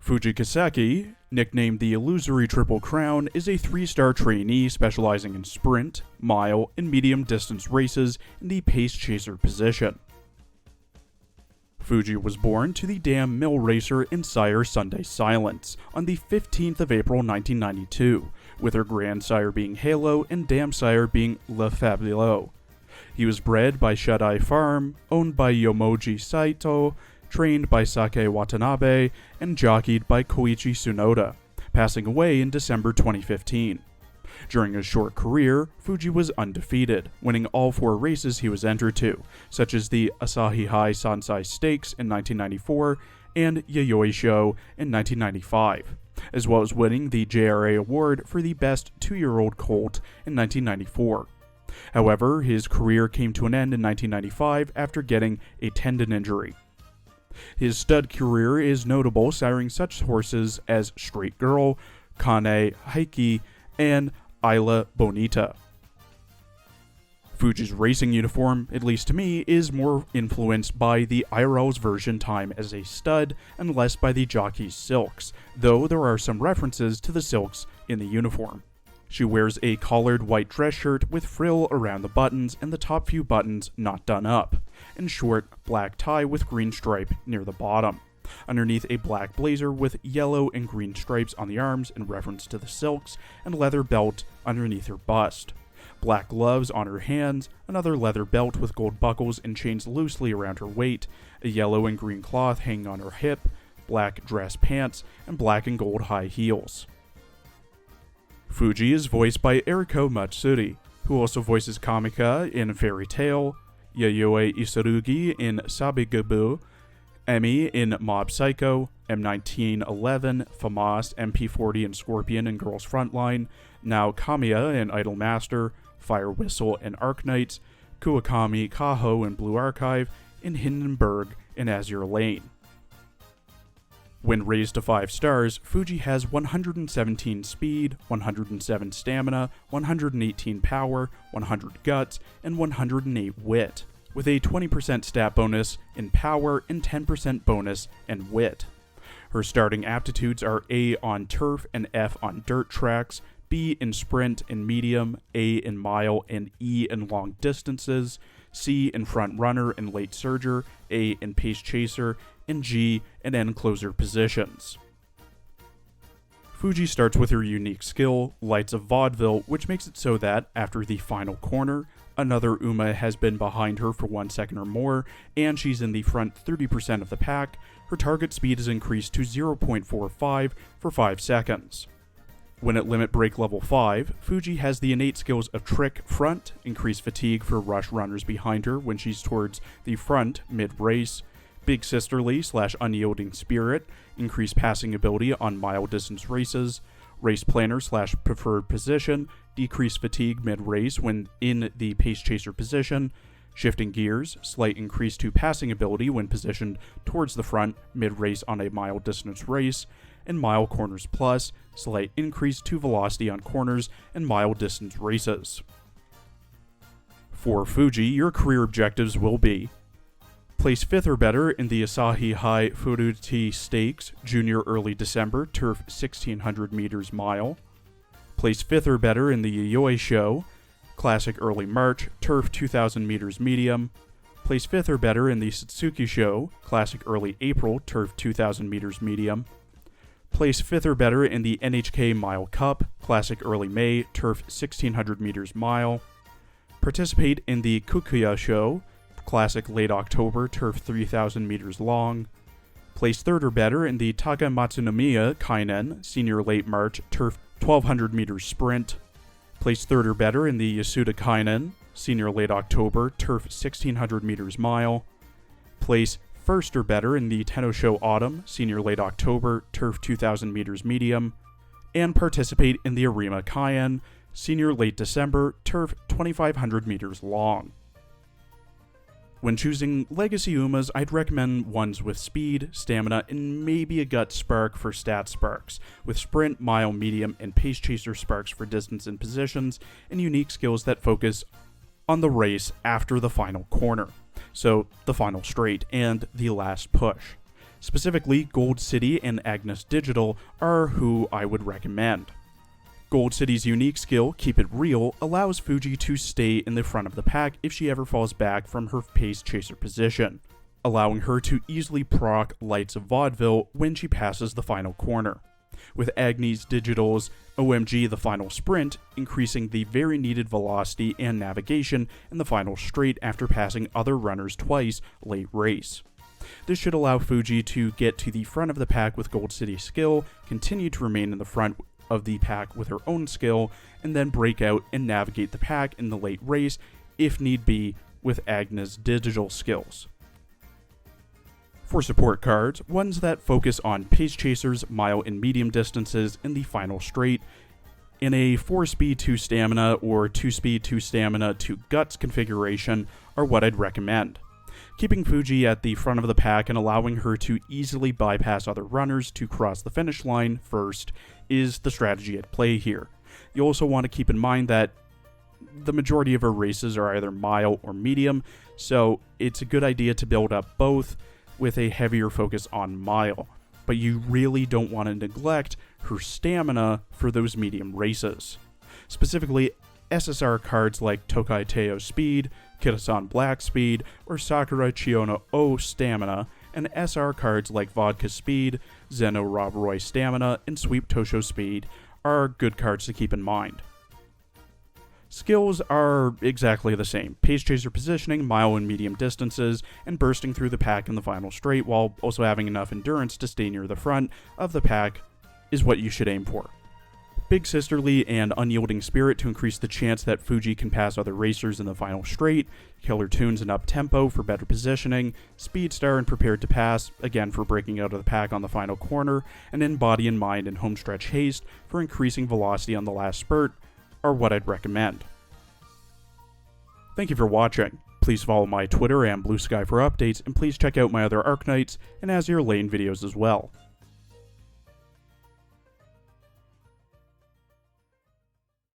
Fuji Kiseki, nicknamed the Illusory Triple Crown, is a 3-star trainee specializing in sprint, mile, and medium distance races in the pace chaser position. Fuji was born to the dam mill racer and sire Sunday Silence on the 15th of April 1992, with her grandsire being Halo and dam sire being Le Fabuleux. He was bred by Shadai Farm, owned by Yomoji Saito, trained by Sake Watanabe, and jockeyed by Koichi Tsunoda, passing away in December 2015. During his short career, Fuji was undefeated, winning all 4 races he was entered to, such as the Asahi High Sansai Stakes in 1994 and Yayoi Show in 1995, as well as winning the JRA Award for the Best 2-Year-Old Colt in 1994. However, his career came to an end in 1995 after getting a tendon injury. His stud career is notable, siring such horses as Straight Girl, Kane Heiki, and Isla Bonita. Fuji's racing uniform, at least to me, is more influenced by the IRL's version time as a stud and less by the jockey's silks, though there are some references to the silks in the uniform. She wears a collared white dress shirt with frill around the buttons and the top few buttons not done up, and short black tie with green stripe near the bottom. Underneath a black blazer with yellow and green stripes on the arms in reference to the silks, and leather belt underneath her bust. Black gloves on her hands, another leather belt with gold buckles and chains loosely around her waist, a yellow and green cloth hanging on her hip, black dress pants, and black and gold high heels. Fuji is voiced by Eriko Matsuri, who also voices Kamika in Fairy Tail, Yayoi Isurugi in Sabigabu, Emi in Mob Psycho, M1911, FAMAS, MP40 in Scorpion and Girls Frontline, now Kamiya in Idol Master, Fire Whistle in Arc Knights, Kuwakami Kaho in Blue Archive, and Hindenburg in Azure Lane. When raised to 5 stars, Fuji has 117 speed, 107 stamina, 118 power, 100 guts, and 108 wit, with a 20% stat bonus in power and 10% bonus in wit. Her starting aptitudes are A on turf and F on dirt tracks, B in sprint and medium, A in mile, and E in long distances, C in front runner and late surger, A in pace chaser, and G in end closer positions. Fuji starts with her unique skill, Lights of Vaudeville, which makes it so that, after the final corner, another Uma has been behind her for 1 second or more, and she's in the front 30% of the pack. Her target speed is increased to 0.45 for 5 seconds. When at limit break level 5, Fuji has the innate skills of Trick Front, increase fatigue for rush runners behind her when she's towards the front mid-race, Big Sisterly / Unyielding Spirit, increase passing ability on mile distance races, Race Planner / Preferred Position, decrease fatigue mid-race when in the pace chaser position, Shifting Gears, slight increase to passing ability when positioned towards the front mid-race on a mile distance race, and Mile Corners Plus, slight increase to velocity on corners and mile distance races. For Fuji, your career objectives will be: place 5th or better in the Asahi High Furuti Stakes, Junior Early December, Turf 1600 meters mile. Place 5th or better in the Yayoi Show, Classic Early March, Turf 2000 meters medium. Place 5th or better in the Satsuki Show, Classic Early April, Turf 2000 meters medium. Place 5th or better in the NHK Mile Cup, Classic Early May, Turf 1600 meters mile. Participate in the Kukuya Show, Classic Late October, Turf 3000 meters long. Place 3rd or better in the Takamatsunomiya Kainen, Senior Late March, Turf 1200 meters sprint. Place 3rd or better in the Yasuda Kainen, Senior Late October, Turf 1600 meters mile. Place 1st or better in the Tenno Show Autumn, Senior Late October, Turf 2000 meters medium. And participate in the Arima Cayenne, Senior Late December, Turf 2500 meters long. When choosing Legacy Umas, I'd recommend ones with speed, stamina, and maybe a gut spark for stat sparks, with sprint, mile, medium, and pace chaser sparks for distance and positions, and unique skills that focus on the race after the final corner, so the final straight and the last push. Specifically, Gold City and Agnes Digital are who I would recommend. Gold City's unique skill, Keep It Real, allows Fuji to stay in the front of the pack if she ever falls back from her pace chaser position, allowing her to easily proc Lights of Vaudeville when she passes the final corner. With Agnes Digital's OMG the Final Sprint, increasing the very needed velocity and navigation in the final straight after passing other runners twice late race. This should allow Fuji to get to the front of the pack with Gold City's skill, continue to remain in the front of the pack with her own skill, and then break out and navigate the pack in the late race, if need be, with Agnes' digital skills. For support cards, ones that focus on pace chasers, mile and medium distances in the final straight, in a 4-speed 2 stamina or 2-speed 2 stamina 2 guts configuration are what I'd recommend. Keeping Fuji at the front of the pack and allowing her to easily bypass other runners to cross the finish line first is the strategy at play here. You also want to keep in mind that the majority of her races are either mile or medium, so it's a good idea to build up both with a heavier focus on mile, but you really don't want to neglect her stamina for those medium races. Specifically, SSR cards like Tokai Teo Speed, Kitasan Black Speed, or Sakura Chiono O Stamina, and SR cards like Vodka Speed, Zeno Rob Roy Stamina, and Sweep Tosho Speed are good cards to keep in mind. Skills are exactly the same: pace chaser positioning, mile and medium distances, and bursting through the pack in the final straight while also having enough endurance to stay near the front of the pack is what you should aim for. Big Sisterly and Unyielding Spirit to increase the chance that Fuji can pass other racers in the final straight, Killer Tunes and Up Tempo for better positioning, Speed Star and Prepared to Pass, again for breaking out of the pack on the final corner, and then Body and Mind and Homestretch Haste for increasing velocity on the last spurt are what I'd recommend. Thank you for watching. Please follow my Twitter and Blue Sky for updates, and please check out my other Arknights and Azure Lane videos as well.